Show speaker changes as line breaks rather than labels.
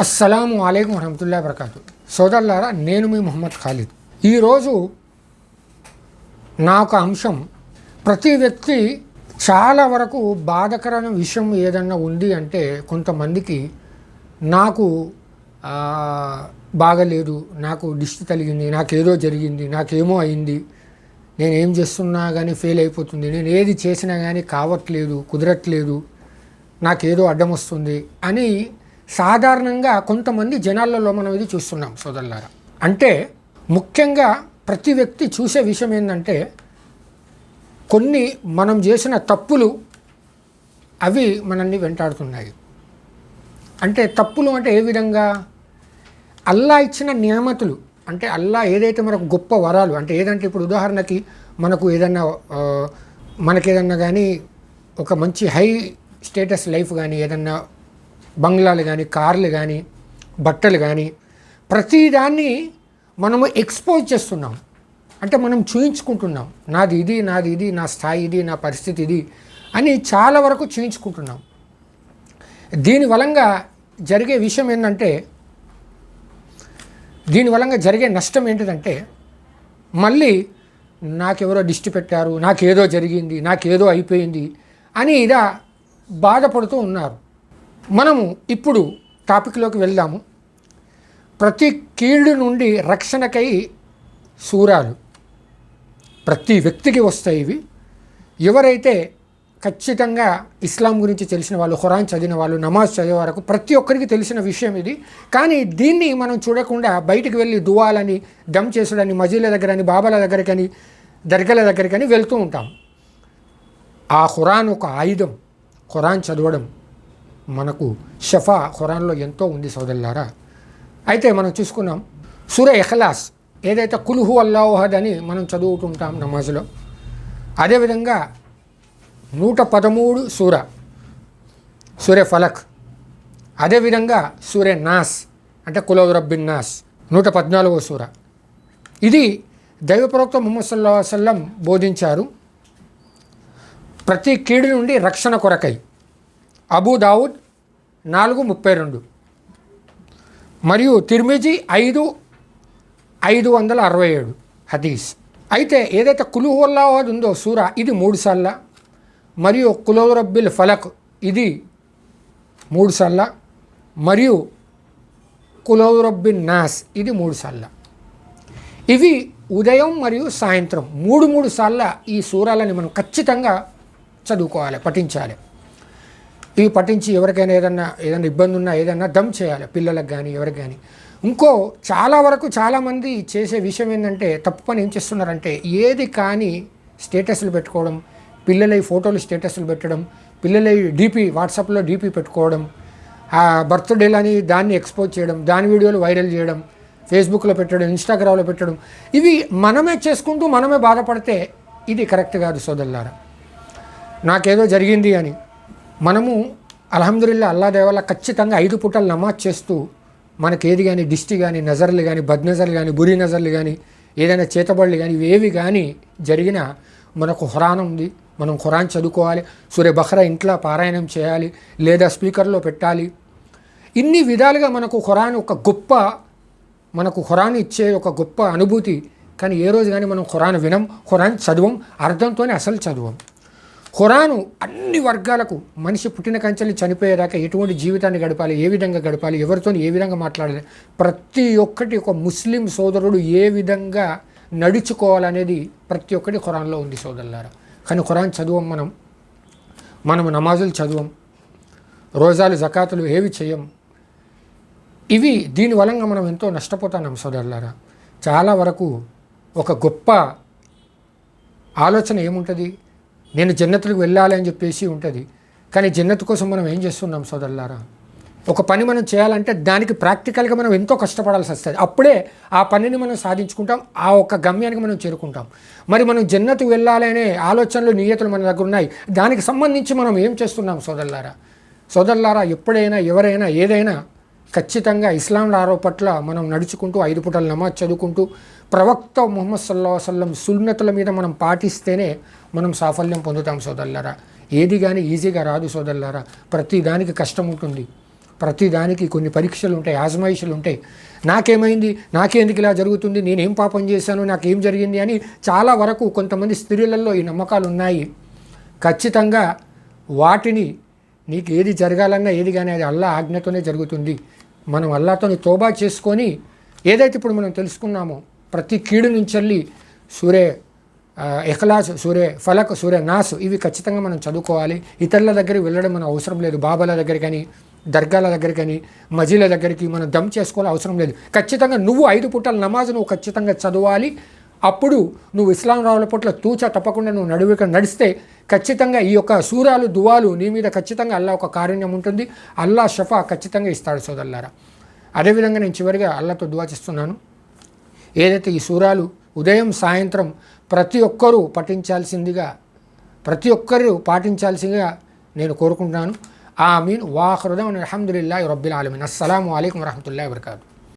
అస్సలాము అలైకుం వరహమతుల్లాహి వబరకాతు. సోదరులారా, నేను మీ మొహమ్మద్ ఖాలిద్. ఈరోజు నా ఒక అంశం, ప్రతి వ్యక్తి చాలా వరకు బాధకరమైన విషయం ఏదన్నా ఉంది అంటే కొంతమందికి నాకు బాగలేదు, నాకు దిష్టి తగిలింది, నాకేదో జరిగింది, నాకేమో అయింది, నేనేం చేస్తున్నా కానీ ఫెయిల్ అయిపోతుంది, నేను ఏది చేసినా కానీ కావట్లేదు, కుదరట్లేదు, నాకేదో అడ్డం వస్తుంది అని సాధారణంగా కొంతమంది జనాలలో మనం ఇది చూస్తున్నాం సోదరులారా. అంటే ముఖ్యంగా ప్రతి వ్యక్తి చూసే విషయం ఏంటంటే, కొన్ని మనం చేసిన తప్పులు అవి మనల్ని వెంటాడుతున్నాయి. అంటే తప్పులు అంటే ఏ విధంగా? అల్లా ఇచ్చిన నియామతులు, అంటే అల్లా ఏదైతే మనకు గొప్ప వరాలు, అంటే ఏదంటే ఇప్పుడు ఉదాహరణకి మనకేదన్నా కానీ ఒక మంచి హై స్టేటస్ లైఫ్ కానీ, ఏదన్నా బంగ్లాలు కానీ, కార్లు కానీ, బట్టలు కానీ, ప్రతిదాన్ని మనము ఎక్స్పోజ్ చేస్తున్నాం. అంటే మనం చూయించుకుంటున్నాం, నాది ఇది, నా స్థాయి ఇది, నా పరిస్థితి ఇది అని చాలా వరకు చూయించుకుంటున్నాం. దీని వలంగా జరిగే విషయం ఏంటంటే, దీని వలంగా జరిగే నష్టం ఏంటిదంటే, మళ్ళీ నాకెవరో దిష్టి పెట్టారు, నాకేదో జరిగింది, నాకేదో అయిపోయింది అని ఇలా బాధపడుతూ ఉన్నారు. మనము ఇప్పుడు టాపిక్లోకి వెళ్దాము. ప్రతి కీడు నుండి రక్షణకై సూరాలు ప్రతి వ్యక్తికి వస్తాయి. ఇవి ఎవరైతే ఖచ్చితంగా ఇస్లాం గురించి తెలిసిన వాళ్ళు, ఖురాన్ చదివిన వాళ్ళు, నమాజ్ చదివే వరకు ప్రతి ఒక్కరికి తెలిసిన విషయం ఇది. కానీ దీన్ని మనం చూడకుండా బయటికి వెళ్ళి దువాలని, దమ్ చేసుడని, మజీల దగ్గరని, బాబాల దగ్గరకని, దర్గాల దగ్గరకని వెళ్తూ ఉంటాం. ఆ ఖురాన్ ఒక ఆయుధం. ఖురాన్ చదవడం మనకు షఫా ఖురాన్లో ఎంతో ఉంది సోదరులారా. అయితే మనం చూసుకున్నాం సూర ఇఖ్లాస్, ఏదైతే కుల్ హు అల్లాహు అహద్ అని మనం చదువుతుంటాం నమాజ్లో. అదేవిధంగా 113 సూరే ఫలక్, అదేవిధంగా సూరే నాస్ అంటే కుల్ ఔదు రబ్బిన్ నాస్ 114వ సూర. ఇది దైవ ప్రవక్త ముహమ్మద్ సల్లల్లాహు అలైహి వసల్లం బోధించారు ప్రతి కీడు నుండి రక్షణ కొరకై. అబూ దావుద్ 4:32 మరియు తిర్మిజీ 5:567 హదీస్. అయితే ఏదైతే కుల్ హు అల్లాహు అహద్ ఉందో సూర, ఇది 3 సార్లు, మరియు కుల్ ఔదు రబ్బిల్ ఫలక్ ఇది 3 సార్లు, మరియు కుల్ ఔదు రబ్బిన్ నాస్ ఇది 3 సార్లు. ఇవి ఉదయం మరియు సాయంత్రం 3 సార్లు ఈ సూరాలని మనం ఖచ్చితంగా చదువుకోవాలి, పఠించాలి. ఇవి పఠించి ఎవరికైనా ఏదన్నా ఇబ్బంది ఉన్నా ఏదన్నా దమ్ చేయాలి, పిల్లలకు కానీ ఎవరికి కానీ. ఇంకో చాలా వరకు చాలామంది చేసే విషయం ఏంటంటే, తప్పు పని ఏం చేస్తున్నారంటే, ఏది కానీ స్టేటస్లు పెట్టుకోవడం, పిల్లలై ఫోటోలు స్టేటస్లు పెట్టడం, పిల్లలై డీపీ వాట్సాప్లో డీపీ పెట్టుకోవడం, ఆ బర్త్డేలని దాన్ని ఎక్స్పోజ్ చేయడం, దాని వీడియోలు వైరల్ చేయడం, ఫేస్బుక్లో పెట్టడం, ఇన్స్టాగ్రామ్లో పెట్టడం, ఇవి మనమే చేసుకుంటూ మనమే బాధపడితే ఇది కరెక్ట్ కాదు సోదరులారా. నాకేదో జరిగింది అని మనము అల్హమ్దులిల్లా అల్లా దయ వల్ల ఖచ్చితంగా 5 పూటలు నమాజ్ చేస్తూ మనకేది కానీ దిష్టి కానీ, నజర్లు కానీ, బద్నజర్లు కానీ, బురి నజర్లు కానీ, ఏదైనా చేతబడులు కానీ, ఇవేవి కానీ జరిగినా మనకు ఖురాన్ ఉంది, మనం ఖురాన్ చదువుకోవాలి. సూరే బఖరా ఇంట్లో పారాయణం చేయాలి, లేదా స్పీకర్లో పెట్టాలి. ఇన్ని విధాలుగా మనకు ఖురాన్ ఒక గొప్ప, మనకు ఖురాన్ ఇచ్చే ఒక గొప్ప అనుభూతి. కానీ ఏ రోజు కానీ మనం ఖురాన్ వినం, ఖురాన్ చదవం, అర్థంతోనే అసలు చదవం. ఖురాను అన్ని వర్గాలకు, మనిషి పుట్టిన కంచెల్ని చనిపోయేదాకా ఎటువంటి జీవితాన్ని గడపాలి, ఏ విధంగా గడపాలి, ఎవరితో ఏ విధంగా మాట్లాడాలి, ప్రతి ఒక్కటి ఒక ముస్లిం సోదరుడు ఏ విధంగా నడుచుకోవాలనేది ప్రతి ఒక్కటి ఖురాన్లో ఉంది సోదరులారా. కానీ ఖురాన్ చదువం, మనం నమాజులు చదవం, రోజాలు, జకాతులు ఏవి చేయం. ఇవి దీని వలంగా మనం ఎంతో నష్టపోతున్నాం సోదరులారా. చాలా వరకు ఒక గొప్ప ఆలోచన ఏముంటుంది, నేను జన్నతులకు వెళ్ళాలి అని చెప్పేసి ఉంటుంది. కానీ జన్నత్ కోసం మనం ఏం చేస్తున్నాం సోదరులారా? ఒక పని మనం చేయాలంటే దానికి ప్రాక్టికల్గా మనం ఎంతో కష్టపడాల్సి వస్తుంది. అప్పుడే ఆ పనిని మనం సాధించుకుంటాం, ఆ ఒక్క గమ్యానికి మనం చేరుకుంటాం. మరి మనం జన్నతుకు వెళ్ళాలి అనే ఆలోచనలు, నియతులు మన దగ్గర ఉన్నాయి. దానికి సంబంధించి మనం ఏం చేస్తున్నాం సోదరులారా? ఎప్పుడైనా ఎవరైనా ఏదైనా ఖచ్చితంగా ఇస్లాం పట్ల మనం నడుచుకుంటూ 5 పూటలు నమాజ్ చదువుకుంటూ ప్రవక్త ముహమ్మద్ సల్లల్లాహు అలైహి వసల్లం సున్నతుల మీద మనం పాటిస్తేనే మనం సాఫల్యం పొందుతాం సోదరులారా. ఏది కానీ ఈజీగా రాదు సోదరులారా. ప్రతి దానికి కష్టం ఉంటుంది. ప్రతి దానికి కొన్ని పరీక్షలు ఉంటాయి, ఆజమాయిషులు ఉంటాయి. నాకేమైంది, నాకెందుకు ఇలా జరుగుతుంది, నేనేం పాపం చేశాను, నాకేం జరిగింది అని చాలా వరకు కొంతమంది స్త్రీలలో ఈ నమ్మకాలు ఉన్నాయి. ఖచ్చితంగా వాటిని నీకు ఏది జరగాలన్నా ఏది కానీ అది అల్లా ఆజ్ఞతోనే జరుగుతుంది. మనం అల్లాతోని తోబా చేసుకొని ఏదైతే ఇప్పుడు మనం తెలుసుకున్నామో ప్రతి కీడు నుంచి సూరే ఇఖ్లాస్, సూరే ఫలక్, సూరే నాస్ ఇవి ఖచ్చితంగా మనం చదువుకోవాలి. ఇతరుల దగ్గరికి వెళ్ళడం మన అవసరం లేదు. బాబాల దగ్గర కానీ, దర్గాల దగ్గర కానీ, మజీల దగ్గరికి మనం దమ్ చేసుకోవాలి అవసరం లేదు. ఖచ్చితంగా నువ్వు 5 పూటల నమాజ్ నువ్వు ఖచ్చితంగా చదవాలి. అప్పుడు నువ్వు ఇస్లాం రావుల పట్ల తూచా తప్పకుండా నువ్వు నడిస్తే ఖచ్చితంగా ఈ యొక్క సూరాలు దువాలు నీ మీద ఖచ్చితంగా అల్లా ఒక కారుణ్యం ఉంటుంది. అల్లా షఫా ఖచ్చితంగా ఇస్తాడు సోదరులారా. అదేవిధంగా నేను చివరిగా అల్లాతో దువా చేస్తున్నాను. ఏదైతే ఈ సూరాలు ఉదయం సాయంత్రం ప్రతి ఒక్కరూ పాటించాల్సిందిగా నేను కోరుకుంటున్నాను. ఆమీన్. వాఖిరు దఅవానా అల్హమ్దులిల్లాహి రబ్బిల్ ఆలమీన్. అస్సలాము అలైకుం వరహ్మతుల్లాహి వబరకాతుహు.